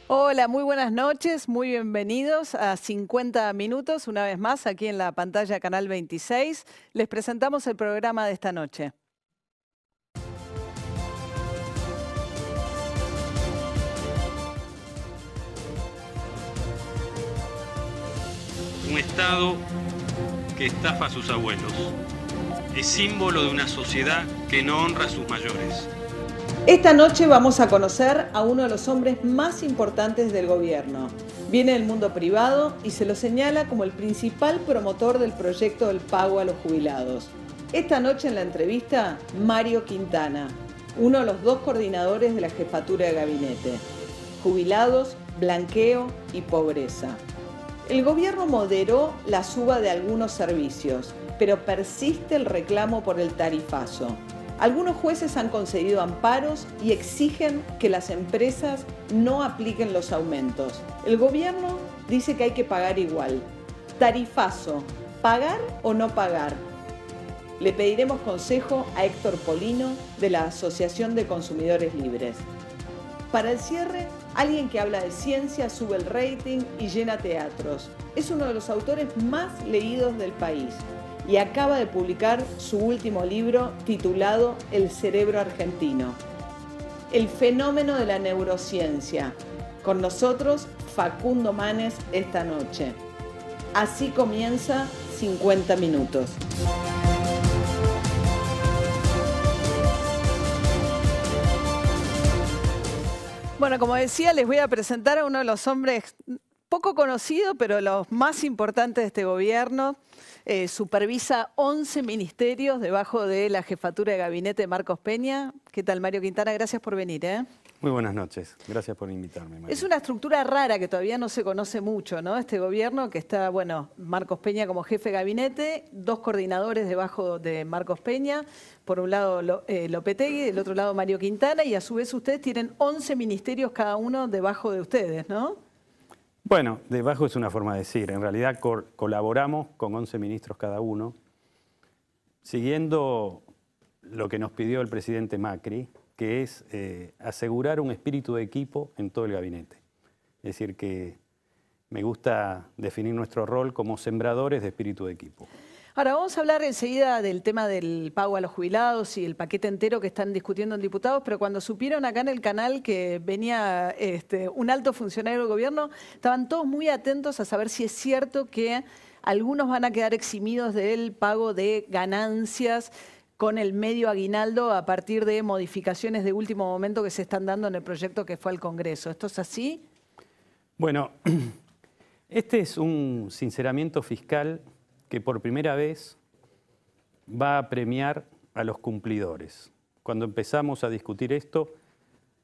Hola, muy buenas noches, muy bienvenidos a 50 minutos, una vez más aquí en la pantalla Canal 26. Les presentamos el programa de esta noche. Un Estado que estafa a sus abuelos. Es símbolo de una sociedad que no honra a sus mayores. Esta noche vamos a conocer a uno de los hombres más importantes del gobierno. Viene del mundo privado y se lo señala como el principal promotor del proyecto del pago a los jubilados. Esta noche en la entrevista, Mario Quintana, uno de los dos coordinadores de la jefatura de gabinete. Jubilados, blanqueo y pobreza. El gobierno moderó la suba de algunos servicios, pero persiste el reclamo por el tarifazo. Algunos jueces han concedido amparos y exigen que las empresas no apliquen los aumentos. El gobierno dice que hay que pagar igual. Tarifazo, ¿pagar o no pagar? Le pediremos consejo a Héctor Polino de la Asociación de Consumidores Libres. Para el cierre, alguien que habla de ciencia, sube el rating y llena teatros. Es uno de los autores más leídos del país y acaba de publicar su último libro titulado El cerebro argentino. El fenómeno de la neurociencia. Con nosotros, Facundo Manes, esta noche. Así comienza 50 minutos. Bueno, como decía, les voy a presentar a uno de los hombres poco conocido, pero los más importantes de este gobierno. Supervisa 11 ministerios debajo de la jefatura de gabinete de Marcos Peña. ¿Qué tal, Mario Quintana? Gracias por venir. Muy buenas noches. Gracias por invitarme, Mario. Es una estructura rara que todavía no se conoce mucho, ¿no? Este gobierno que está, bueno, Marcos Peña como jefe de gabinete, dos coordinadores debajo de Marcos Peña, por un lado Lopetegui, del otro lado Mario Quintana, y a su vez ustedes tienen 11 ministerios cada uno debajo de ustedes, ¿no? Bueno, debajo es una forma de decir. En realidad colaboramos con 11 ministros cada uno, siguiendo lo que nos pidió el presidente Macri, que es asegurar un espíritu de equipo en todo el gabinete. Es decir, que me gusta definir nuestro rol como sembradores de espíritu de equipo. Ahora, vamos a hablar enseguida del tema del pago a los jubilados y el paquete entero que están discutiendo en diputados, pero cuando supieron acá en el canal que venía un alto funcionario del gobierno, estaban todos muy atentos a saber si es cierto que algunos van a quedar eximidos del pago de ganancias con el medio aguinaldo a partir de modificaciones de último momento que se están dando en el proyecto que fue al Congreso. ¿Esto es así? Bueno, este es un sinceramiento fiscal que por primera vez va a premiar a los cumplidores. Cuando empezamos a discutir esto,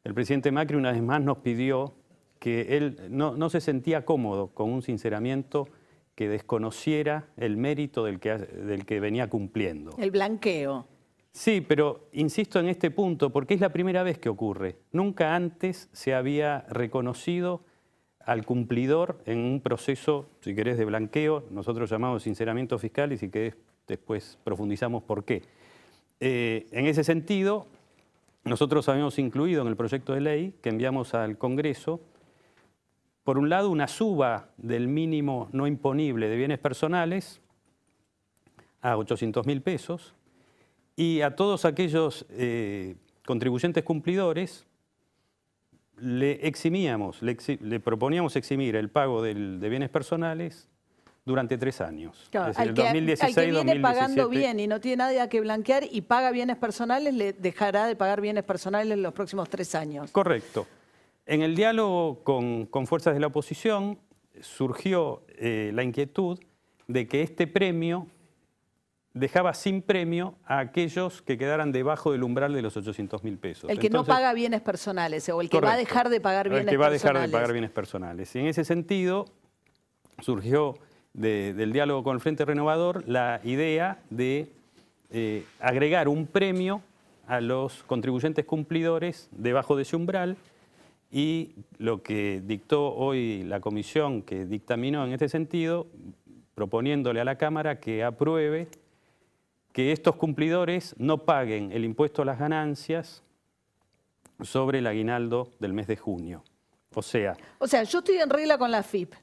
el presidente Macri una vez más nos pidió que él no se sentía cómodo con un sinceramiento que desconociera el mérito del que venía cumpliendo. El blanqueo. Sí, pero insisto en este punto porque es la primera vez que ocurre. Nunca antes se había reconocido al cumplidor en un proceso, si querés, de blanqueo. Nosotros llamamos sinceramiento fiscal y si querés después profundizamos por qué. En ese sentido, nosotros habíamos incluido en el proyecto de ley que enviamos al Congreso, por un lado, una suba del mínimo no imponible de bienes personales a 800.000 pesos y a todos aquellos contribuyentes cumplidores le eximíamos, le proponíamos eximir el pago de bienes personales durante 3 años. Claro, es decir, al que 2016, viene 2017, pagando bien y no tiene nada que blanquear y paga bienes personales, le dejará de pagar bienes personales en los próximos 3 años. Correcto. En el diálogo con fuerzas de la oposición surgió la inquietud de que este premio dejaba sin premio a aquellos que quedaran debajo del umbral de los 800.000 pesos. El que no paga bienes personales o el que va a dejar de pagar bienes personales. El que va a dejar de pagar bienes personales. Y en ese sentido surgió del diálogo con el Frente Renovador la idea de agregar un premio a los contribuyentes cumplidores debajo de ese umbral y lo que dictó hoy la comisión que dictaminó en este sentido, proponiéndole a la Cámara que apruebe que estos cumplidores no paguen el impuesto a las ganancias sobre el aguinaldo del mes de junio. O sea, yo estoy en regla con la AFIP.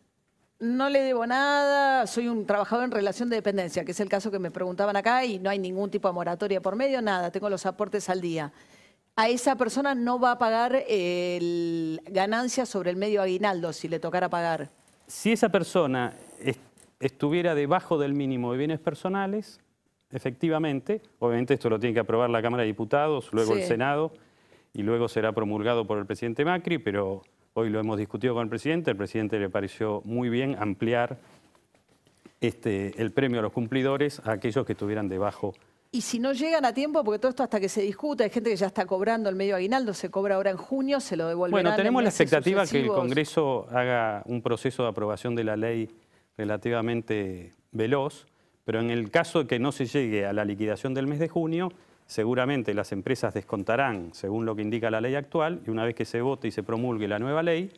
No le debo nada, soy un trabajador en relación de dependencia, que es el caso que me preguntaban acá, y no hay ningún tipo de moratoria por medio, nada, tengo los aportes al día. A esa persona no va a pagar ganancias sobre el medio aguinaldo si le tocara pagar. Si esa persona estuviera debajo del mínimo de bienes personales, efectivamente, obviamente esto lo tiene que aprobar la Cámara de Diputados, luego el Senado, y luego será promulgado por el presidente Macri, pero hoy lo hemos discutido con el presidente le pareció muy bien ampliar el premio a los cumplidores a aquellos que estuvieran debajo. Y si no llegan a tiempo, porque todo esto hasta que se discuta, hay gente que ya está cobrando el medio aguinaldo, se cobra ahora en junio, se lo devolverán. Bueno, tenemos la expectativa sucesivos. que el Congreso haga un proceso de aprobación de la ley relativamente veloz, pero en el caso de que no se llegue a la liquidación del mes de junio, seguramente las empresas descontarán según lo que indica la ley actual, y una vez que se vote y se promulgue la nueva ley,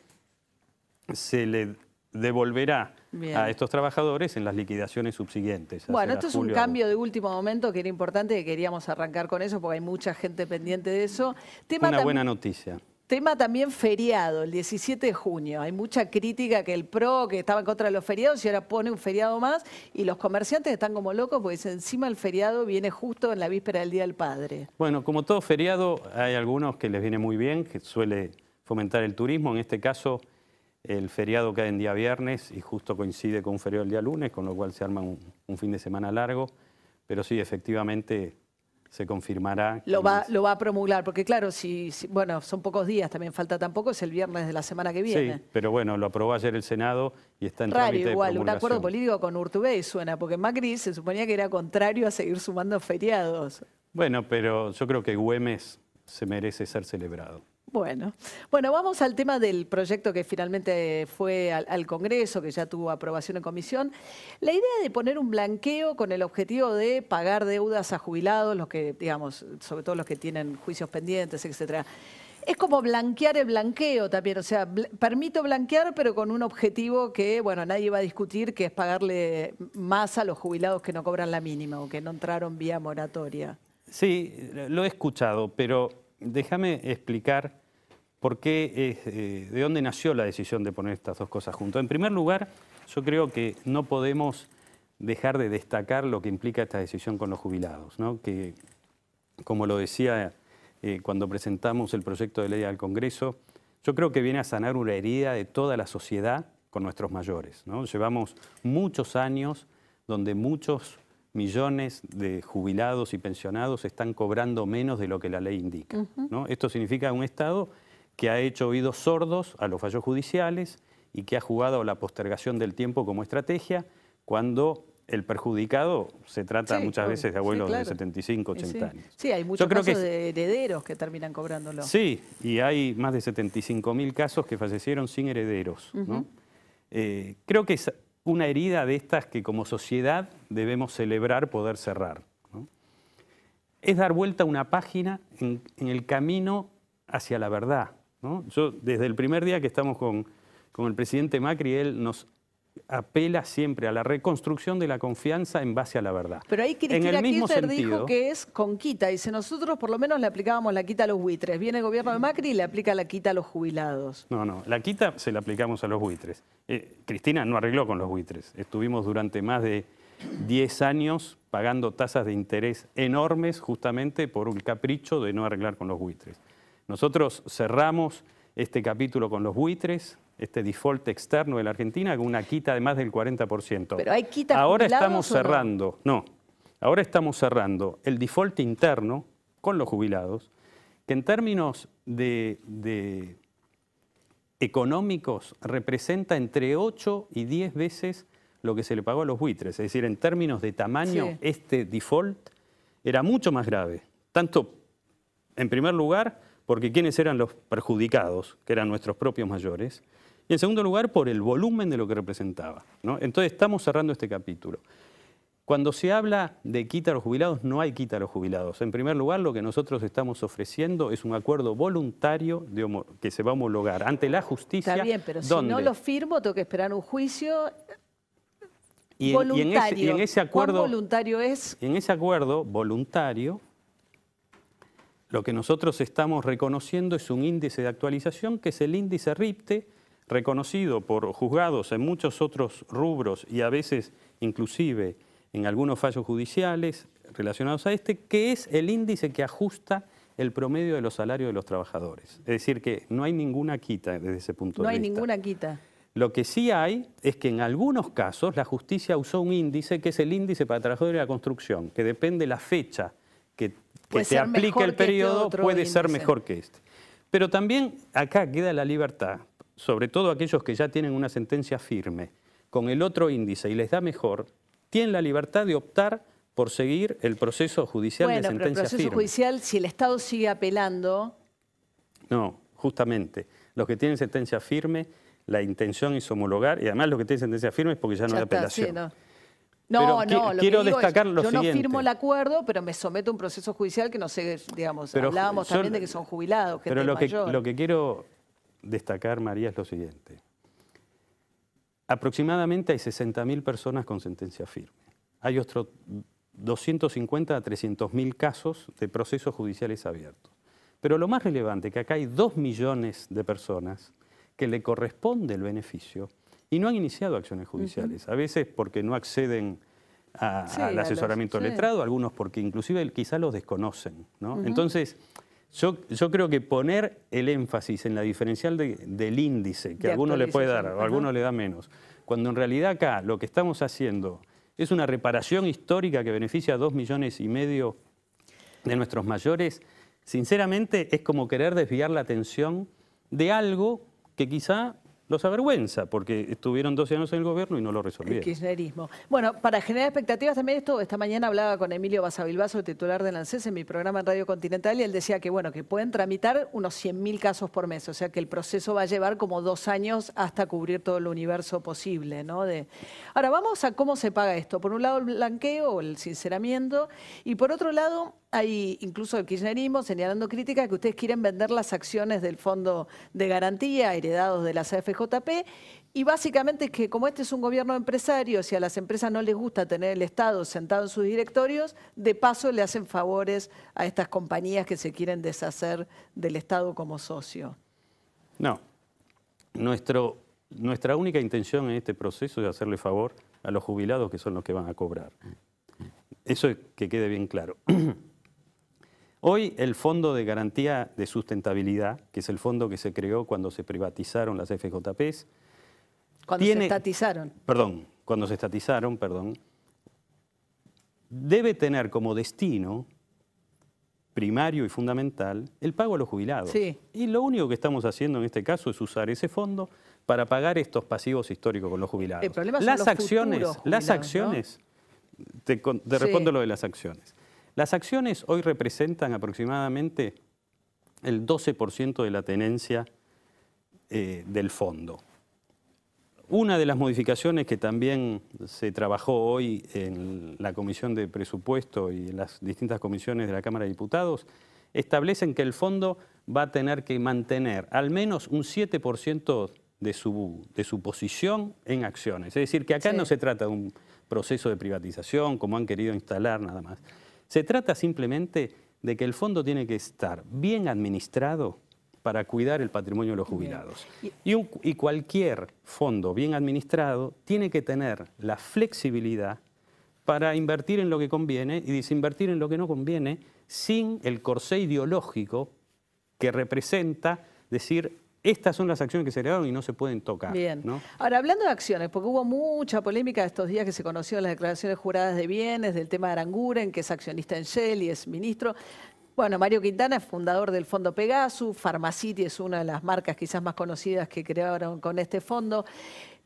se le devolverá a estos trabajadores en las liquidaciones subsiguientes. Bueno, esto es un cambio de último momento que era importante, que queríamos arrancar con eso porque hay mucha gente pendiente de eso. Una buena noticia. Tema también feriado, el 17 de junio. Hay mucha crítica que el PRO, que estaba en contra de los feriados, y ahora pone un feriado más, y los comerciantes están como locos porque encima el feriado viene justo en la víspera del Día del Padre. Bueno, como todo feriado, hay algunos que les viene muy bien, que suele fomentar el turismo. En este caso, el feriado cae en día viernes y justo coincide con un feriado el día lunes, con lo cual se arma un fin de semana largo. Pero sí, efectivamente, se confirmará. Lo va a promulgar, porque claro, bueno, son pocos días, también falta tampoco, es el viernes de la semana que viene. Sí, pero bueno, lo aprobó ayer el Senado y está en trámite de igual, promulgación. un acuerdo político con Urtubey suena, porque Macri se suponía que era contrario a seguir sumando feriados. Bueno, pero yo creo que Güemes se merece ser celebrado. Bueno, vamos al tema del proyecto que finalmente fue al Congreso, que ya tuvo aprobación en comisión. La idea de poner un blanqueo con el objetivo de pagar deudas a jubilados, los que, digamos, sobre todo los que tienen juicios pendientes, etcétera. Es como blanquear el blanqueo también, o sea, permito blanquear, pero con un objetivo que, bueno, nadie va a discutir, que es pagarle más a los jubilados que no cobran la mínima o que no entraron vía moratoria. Sí, lo he escuchado, pero déjame explicar por qué, de dónde nació la decisión de poner estas dos cosas juntas. En primer lugar, yo creo que no podemos dejar de destacar lo que implica esta decisión con los jubilados, ¿no? Que, como lo decía cuando presentamos el proyecto de ley al Congreso, yo creo que viene a sanar una herida de toda la sociedad con nuestros mayores, ¿no? Llevamos muchos años donde muchos millones de jubilados y pensionados están cobrando menos de lo que la ley indica, ¿no? Esto significa un Estado que ha hecho oídos sordos a los fallos judiciales y que ha jugado a la postergación del tiempo como estrategia, cuando el perjudicado se trata muchas veces de abuelos de 75, 80 años. Sí, hay muchos casos de herederos que terminan cobrándolo. Sí, y hay más de 75.000 casos que fallecieron sin herederos, ¿no? Creo que es una herida de estas que como sociedad debemos celebrar poder cerrar, ¿no? Es dar vuelta a una página en el camino hacia la verdad, ¿no? Yo, desde el primer día que estamos con el presidente Macri, él nos apela siempre a la reconstrucción de la confianza en base a la verdad. Pero ahí Cristina Kirchner dijo que es con quita. Dice, nosotros por lo menos le aplicábamos la quita a los buitres. Viene el gobierno de Macri y le aplica la quita a los jubilados. No, la quita se la aplicamos a los buitres. Cristina no arregló con los buitres. Estuvimos durante más de 10 años pagando tasas de interés enormes justamente por un capricho de no arreglar con los buitres. Nosotros cerramos este capítulo con los buitres, este default externo de la Argentina, con una quita de más del 40%. Pero hay quitas ahora estamos cerrando, ahora estamos cerrando el default interno con los jubilados, que en términos de económicos representa entre 8 y 10 veces lo que se le pagó a los buitres. Es decir, en términos de tamaño, este default era mucho más grave. Tanto, en primer lugar, porque quiénes eran los perjudicados, que eran nuestros propios mayores, y en segundo lugar, por el volumen de lo que representaba, ¿no? Entonces, estamos cerrando este capítulo. Cuando se habla de quita a los jubilados, no hay quita a los jubilados. En primer lugar, lo que nosotros estamos ofreciendo es un acuerdo voluntario que se va a homologar ante la justicia. Está bien, pero si no lo firmo, tengo que esperar un juicio voluntario. Y en ese acuerdo, ¿cuán voluntario es? En ese acuerdo voluntario, lo que nosotros estamos reconociendo es un índice de actualización que es el índice RIPTE, reconocido por juzgados en muchos otros rubros y a veces inclusive en algunos fallos judiciales relacionados a este, que es el índice que ajusta el promedio de los salarios de los trabajadores. Es decir, que no hay ninguna quita desde ese punto de vista. No hay ninguna quita. Lo que sí hay es que en algunos casos la justicia usó un índice que es el índice para trabajadores de la construcción, que depende de la fecha que se aplique el periodo, puede ser mejor que este. Pero también acá queda la libertad, sobre todo aquellos que ya tienen una sentencia firme, con el otro índice y les da mejor, tienen la libertad de optar por seguir el proceso judicial de sentencia firme. Bueno, pero el proceso judicial, si el Estado sigue apelando... No, justamente, los que tienen sentencia firme, la intención es homologar, y además los que tienen sentencia firme es porque ya no hay apelación. Sí, no, quiero destacar lo siguiente. Yo no firmo el acuerdo, pero me someto a un proceso judicial que no sé, digamos, hablábamos también de que son jubilados, pero lo que quiero destacar, María, es lo siguiente. Aproximadamente hay 60.000 personas con sentencia firme. Hay otros 250 a 300.000 casos de procesos judiciales abiertos. Pero lo más relevante es que acá hay 2 millones de personas que le corresponde el beneficio y no han iniciado acciones judiciales. A veces porque no acceden al asesoramiento letrado, algunos porque inclusive quizá los desconocen, ¿no? Entonces, yo creo que poner el énfasis en la diferencial del índice, que a alguno le puede dar o a alguno le da menos, cuando en realidad acá lo que estamos haciendo es una reparación histórica que beneficia a 2,5 millones de nuestros mayores, sinceramente es como querer desviar la atención de algo que quizá los avergüenza, porque estuvieron 12 años en el gobierno y no lo resolvieron. El kirchnerismo. Bueno, para generar expectativas también esta mañana hablaba con Emilio Basavilbaso, titular del ANSES, en mi programa en Radio Continental, y él decía que, bueno, que pueden tramitar unos 100.000 casos por mes, o sea que el proceso va a llevar como 2 años hasta cubrir todo el universo posible, ¿no? Ahora, vamos a cómo se paga esto. Por un lado el blanqueo o el sinceramiento, y por otro lado hay incluso el kirchnerismo señalando críticas que ustedes quieren vender las acciones del Fondo de Garantía heredados de las AFJP, y básicamente es que como este es un gobierno de empresarios y a las empresas no les gusta tener el Estado sentado en sus directorios, de paso le hacen favores a estas compañías que se quieren deshacer del Estado como socio. No, nuestra única intención en este proceso es hacerle favor a los jubilados, que son los que van a cobrar. Eso es que quede bien claro. Hoy el Fondo de Garantía de Sustentabilidad, que es el fondo que se creó cuando se privatizaron las FJPs, cuando se estatizaron, debe tener como destino primario y fundamental el pago a los jubilados. Sí. Y lo único que estamos haciendo en este caso es usar ese fondo para pagar estos pasivos históricos con los jubilados. El problema son las acciones, ¿no? Te respondo lo de las acciones. Las acciones hoy representan aproximadamente el 12% de la tenencia del fondo. Una de las modificaciones que también se trabajó hoy en la Comisión de Presupuesto y en las distintas comisiones de la Cámara de Diputados establecen que el fondo va a tener que mantener al menos un 7% de su posición en acciones. Es decir, que acá no se trata de un proceso de privatización como han querido instalar nada más. Se trata simplemente de que el fondo tiene que estar bien administrado para cuidar el patrimonio de los jubilados. Y cualquier fondo bien administrado tiene que tener la flexibilidad para invertir en lo que conviene y desinvertir en lo que no conviene sin el corsé ideológico que representa decir estas son las acciones que se heredaron y no se pueden tocar. Bien. ¿No? Ahora, hablando de acciones, porque hubo mucha polémica estos días que se conocieron las declaraciones juradas de bienes, del tema de Aranguren, que es accionista en Shell y es ministro. Bueno, Mario Quintana es fundador del Fondo Pegasus, Pharmacity es una de las marcas quizás más conocidas que crearon con este fondo.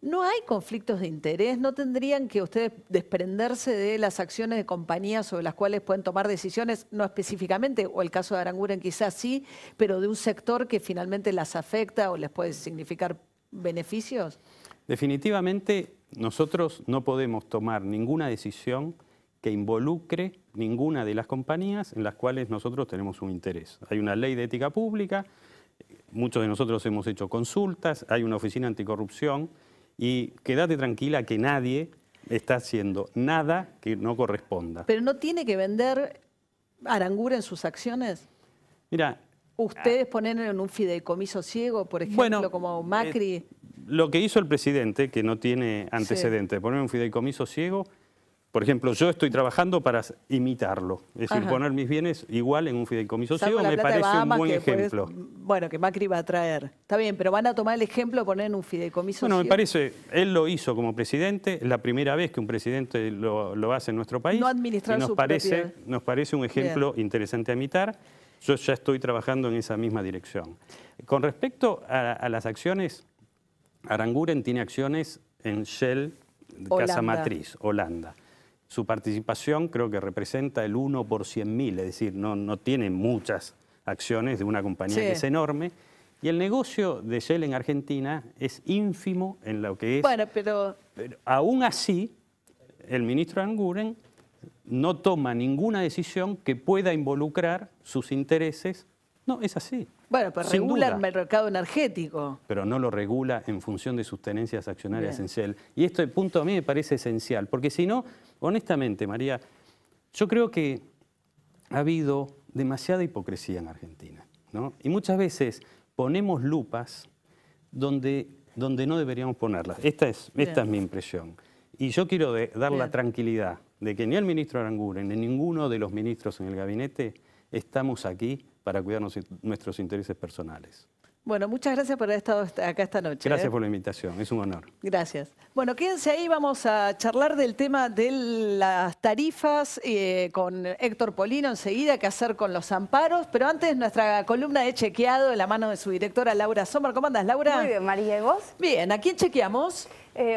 ¿No hay conflictos de interés? ¿No tendrían que ustedes desprenderse de las acciones de compañías sobre las cuales pueden tomar decisiones, no específicamente, o el caso de Aranguren quizás sí, pero de un sector que finalmente las afecta o les puede significar beneficios? Definitivamente nosotros no podemos tomar ninguna decisión que involucre ninguna de las compañías en las cuales nosotros tenemos un interés. Hay una ley de ética pública, muchos de nosotros hemos hecho consultas, hay una oficina anticorrupción y quédate tranquila que nadie está haciendo nada que no corresponda. ¿Pero no tiene que vender Aranguren sus acciones? Mira, ¿Ustedes ponen en un fideicomiso ciego, por ejemplo, como Macri? Lo que hizo el presidente, que no tiene antecedentes, poner un fideicomiso ciego, por ejemplo, yo estoy trabajando para imitarlo, es decir, poner mis bienes igual en un fideicomiso ciego me parece un buen ejemplo. Bueno, que Macri va a traer. Está bien, pero van a tomar el ejemplo de poner en un fideicomiso ciego. Bueno, me parece, él lo hizo como presidente, es la primera vez que un presidente lo hace en nuestro país. No administrar su propiedad. Nos parece un ejemplo interesante a imitar. Yo ya estoy trabajando en esa misma dirección. Con respecto a las acciones, Aranguren tiene acciones en Shell, Casa Matriz, Holanda. Su participación creo que representa el 1 por 100.000, es decir, no tiene muchas acciones de una compañía que es enorme. Y el negocio de Shell en Argentina es ínfimo en lo que es... Bueno, pero aún así, el ministro Aranguren no toma ninguna decisión que pueda involucrar sus intereses. No, es así. Bueno, pero regula el mercado energético. Pero no lo regula en función de sus tenencias accionarias en Shell. Y este punto a mí me parece esencial, porque si no, honestamente, María, yo creo que ha habido demasiada hipocresía en Argentina, ¿no? Y muchas veces ponemos lupas donde no deberíamos ponerlas. Esta es mi impresión. Y yo quiero dar la tranquilidad de que ni el ministro Aranguren ni ninguno de los ministros en el gabinete estamos aquí para cuidar nuestros intereses personales. Bueno, muchas gracias por haber estado acá esta noche. Gracias por la invitación, es un honor. Gracias. Bueno, quédense ahí, vamos a charlar del tema de las tarifas con Héctor Polino enseguida, qué hacer con los amparos, pero antes nuestra columna de chequeado de la mano de su directora Laura Sommer. ¿Cómo andás, Laura? Muy bien, María, ¿y vos? Bien, ¿a quién chequeamos?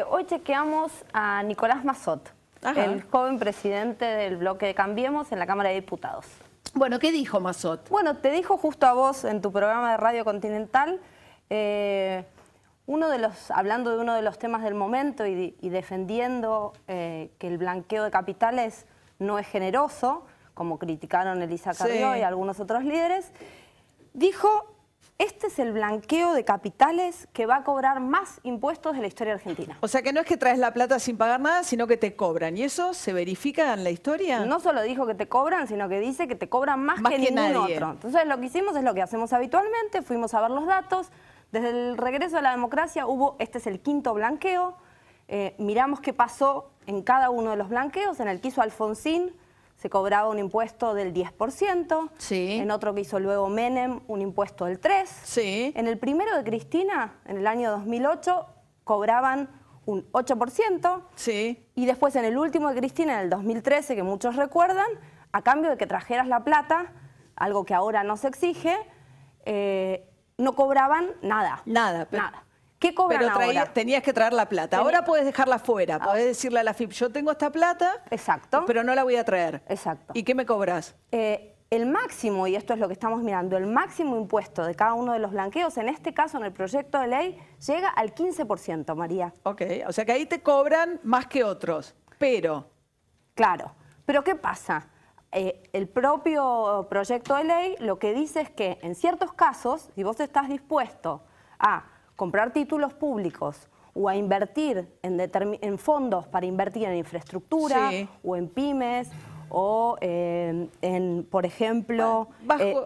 Hoy chequeamos a Nicolás Massot, el joven presidente del bloque de Cambiemos en la Cámara de Diputados. Bueno, ¿qué dijo Massot? Bueno, te dijo justo a vos en tu programa de Radio Continental, hablando de uno de los temas del momento y defendiendo que el blanqueo de capitales no es generoso, como criticaron Elisa Carrió y algunos otros líderes, dijo: este es el blanqueo de capitales que va a cobrar más impuestos de la historia argentina. O sea que no es que traes la plata sin pagar nada, sino que te cobran. ¿Y eso se verifica en la historia? No solo dijo que te cobran, sino que dice que te cobran más que ningún otro. Entonces lo que hicimos es lo que hacemos habitualmente, fuimos a ver los datos. Desde el regreso a la democracia este es el quinto blanqueo. Miramos qué pasó en cada uno de los blanqueos. En el que hizo Alfonsín se cobraba un impuesto del 10%, en otro que hizo luego Menem un impuesto del 3%, en el primero de Cristina, en el año 2008, cobraban un 8%, y después en el último de Cristina, en el 2013, que muchos recuerdan, a cambio de que trajeras la plata, algo que ahora no se exige, no cobraban nada. Nada. ¿Qué cobran ahora? Tenías que traer la plata. Ahora puedes dejarla fuera. Podés decirle a la AFIP, yo tengo esta plata, pero no la voy a traer. Exacto. ¿Y qué me cobras? El máximo, y esto es lo que estamos mirando, el máximo impuesto de cada uno de los blanqueos, en este caso en el proyecto de ley, llega al 15%, María. Ok, o sea que ahí te cobran más que otros, pero... Claro, pero ¿qué pasa? El propio proyecto de ley lo que dice es que en ciertos casos, si vos estás dispuesto a comprar títulos públicos o a invertir en fondos para invertir en infraestructura o en pymes o por ejemplo,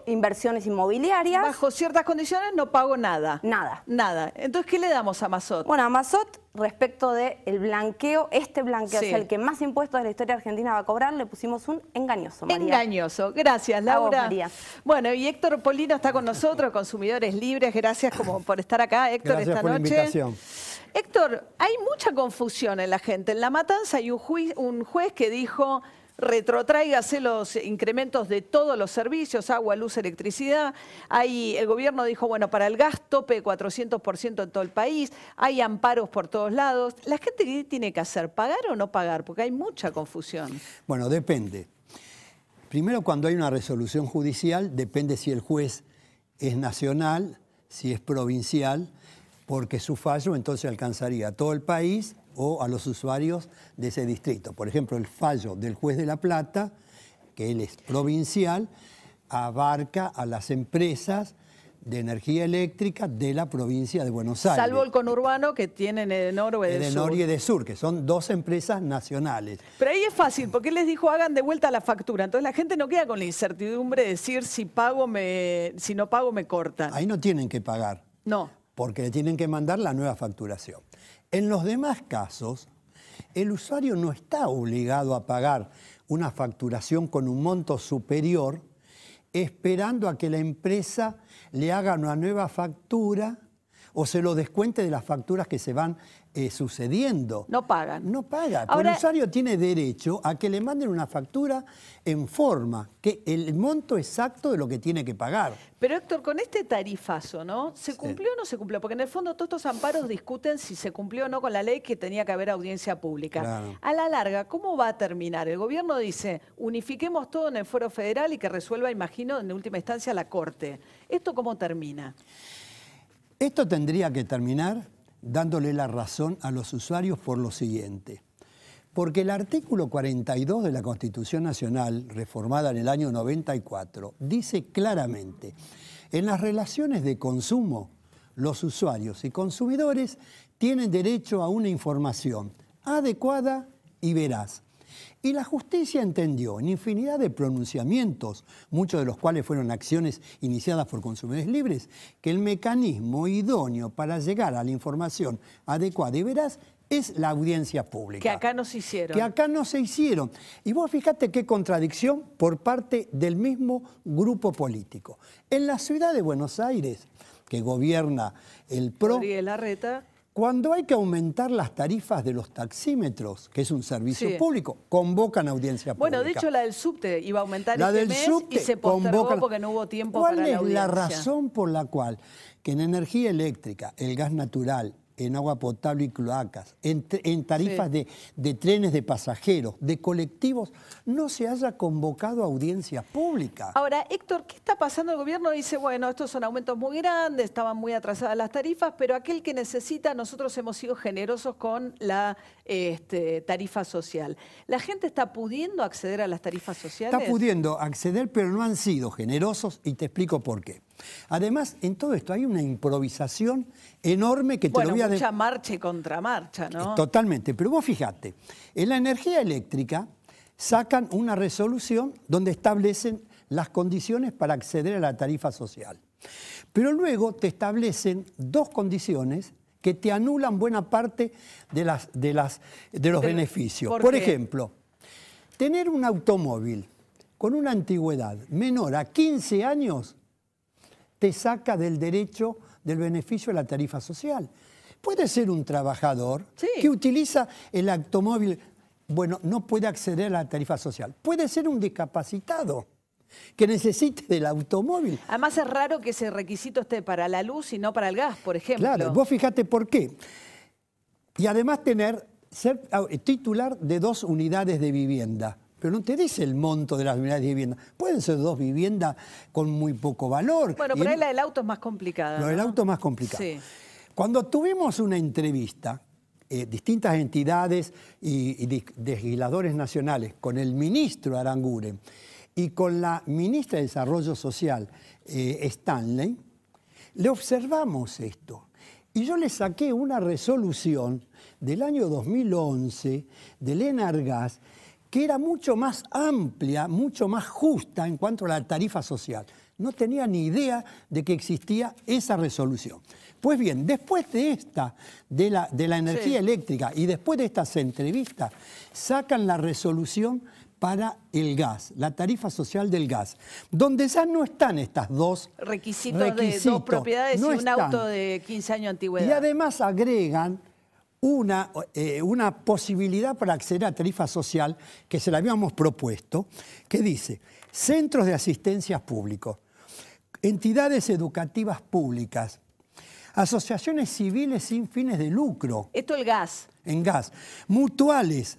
inversiones inmobiliarias. Bajo ciertas condiciones no pago nada. Nada. Entonces, ¿qué le damos a Massot? Bueno, a Massot, respecto del blanqueo, este blanqueo es el que más impuestos de la historia argentina va a cobrar, le pusimos un engañoso, María. Engañoso. Gracias, Laura. A vos, María. Bueno, y Héctor Polino está con nosotros, Consumidores Libres. Gracias por estar acá, Héctor, Gracias esta por noche. La invitación. Héctor, hay mucha confusión en la gente. En La Matanza hay un juez que dijo: retrotráigase los incrementos de todos los servicios, agua, luz, electricidad. El gobierno dijo, bueno, para el gas tope 400% en todo el país. Hay amparos por todos lados. ¿La gente qué tiene que hacer? ¿Pagar o no pagar? Porque hay mucha confusión. Bueno, depende. Primero, cuando hay una resolución judicial, depende si el juez es nacional, si es provincial, porque su fallo entonces alcanzaría a todo el país o a los usuarios de ese distrito. Por ejemplo, el fallo del juez de La Plata, que él es provincial, abarca a las empresas de energía eléctrica de la provincia de Buenos Aires. Salvo el conurbano que tienen Edenor o Edesur. Edenor y Edesur, que son dos empresas nacionales. Pero ahí es fácil, porque él les dijo hagan de vuelta la factura. Entonces la gente no queda con la incertidumbre de decir si no pago me cortan. Ahí no tienen que pagar. No. Porque le tienen que mandar la nueva facturación. En los demás casos, el usuario no está obligado a pagar una facturación con un monto superior esperando a que la empresa le haga una nueva factura o se lo descuente de las facturas que se van sucediendo. No pagan. No paga. Ahora, el usuario tiene derecho a que le manden una factura en forma, que el monto exacto de lo que tiene que pagar. Pero Héctor, con este tarifazo, ¿no? ¿Se cumplió o no se cumplió? Porque en el fondo todos estos amparos discuten si se cumplió o no con la ley que tenía que haber audiencia pública. Claro. A la larga, ¿cómo va a terminar? El gobierno dice, unifiquemos todo en el fuero federal y que resuelva, imagino, en última instancia la Corte. ¿Esto cómo termina? Esto tendría que terminar dándole la razón a los usuarios por lo siguiente. Porque el artículo 42 de la Constitución Nacional, reformada en el año 94, dice claramente, en las relaciones de consumo, los usuarios y consumidores tienen derecho a una información adecuada y veraz. Y la justicia entendió en infinidad de pronunciamientos, muchos de los cuales fueron acciones iniciadas por consumidores libres, que el mecanismo idóneo para llegar a la información adecuada y veraz es la audiencia pública. Que acá no se hicieron. Que acá no se hicieron. Y vos fíjate qué contradicción por parte del mismo grupo político. En la ciudad de Buenos Aires, que gobierna el PRO, Rodríguez Larreta, cuando hay que aumentar las tarifas de los taxímetros, que es un servicio público, convocan audiencia pública. Bueno, de hecho la del subte iba a aumentar la este del mes subte y se postergó convocan. porque no hubo tiempo para la audiencia. ¿Cuál es la razón por la cual que en energía eléctrica, el gas natural, en agua potable y cloacas, en tarifas de trenes de pasajeros, de colectivos, no se haya convocado audiencia pública? Ahora, Héctor, ¿qué está pasando? El gobierno dice, bueno, estos son aumentos muy grandes, estaban muy atrasadas las tarifas, pero aquel que necesita, nosotros hemos sido generosos con la tarifa social. ¿La gente está pudiendo acceder a las tarifas sociales? Está pudiendo acceder, pero no han sido generosos y te explico por qué. Además, en todo esto hay una improvisación enorme que te lo voy a decir. Mucha marcha y contramarcha, ¿no? Totalmente, pero vos fijate, en la energía eléctrica sacan una resolución donde establecen las condiciones para acceder a la tarifa social. Pero luego te establecen dos condiciones que te anulan buena parte de los beneficios. Por ejemplo, tener un automóvil con una antigüedad menor a 15 años te saca del derecho del beneficio de la tarifa social. Puede ser un trabajador que utiliza el automóvil, bueno, no puede acceder a la tarifa social. Puede ser un discapacitado que necesite del automóvil. Además es raro que ese requisito esté para la luz y no para el gas, por ejemplo. Claro, vos fíjate por qué. Y además ser titular de 2 unidades de vivienda. Pero no te dice el monto de las unidades de vivienda. Pueden ser 2 viviendas con muy poco valor. Bueno, pero ahí la del auto es más complicada. Lo del auto es más complicado. Sí. Cuando tuvimos una entrevista, distintas entidades y legisladores nacionales, con el ministro Aranguren y con la ministra de Desarrollo Social, Stanley, le observamos esto. Y yo le saqué una resolución del año 2011 del Enargas que era mucho más amplia, mucho más justa en cuanto a la tarifa social. No tenía ni idea de que existía esa resolución. Pues bien, después de esta, de la energía eléctrica y después de estas entrevistas, sacan la resolución para el gas, la tarifa social del gas, donde ya no están estas dos requisitos de 2 propiedades y un auto de 15 años de antigüedad. Y además agregan una posibilidad para acceder a tarifa social que se la habíamos propuesto, que dice, centros de asistencia públicos, entidades educativas públicas, asociaciones civiles sin fines de lucro. Esto el gas. En gas. Mutuales,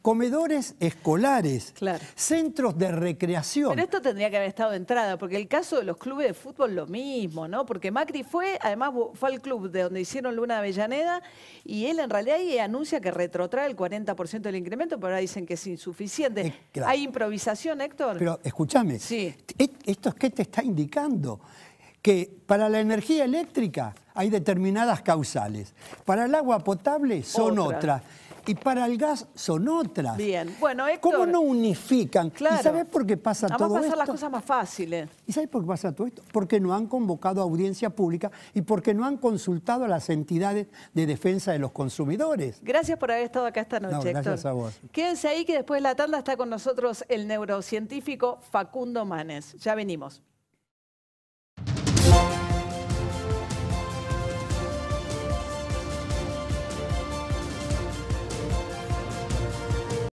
comedores escolares, claro, centros de recreación. Pero esto tendría que haber estado de entrada, porque el caso de los clubes de fútbol lo mismo, ¿no? Porque Macri además fue al club de donde hicieron Luna Avellaneda y él en realidad ahí anuncia que retrotrae el 40% del incremento, pero ahora dicen que es insuficiente. Claro. ¿Hay improvisación, Héctor? Pero escúchame, sí, ¿esto es qué te está indicando? que para la energía eléctrica hay determinadas causales, para el agua potable son otras. Y para el gas son otras. Bien. Bueno, Héctor, ¿cómo no unifican? Claro. ¿Y sabés por qué pasa todo esto? Vamos a pasar las cosas más fáciles. ¿Y sabés por qué pasa todo esto? Porque no han convocado a audiencia pública y porque no han consultado a las entidades de defensa de los consumidores. Gracias por haber estado acá esta noche, No, gracias Héctor. a vos. Quédense ahí que después de la tanda está con nosotros el neurocientífico Facundo Manes. Ya venimos.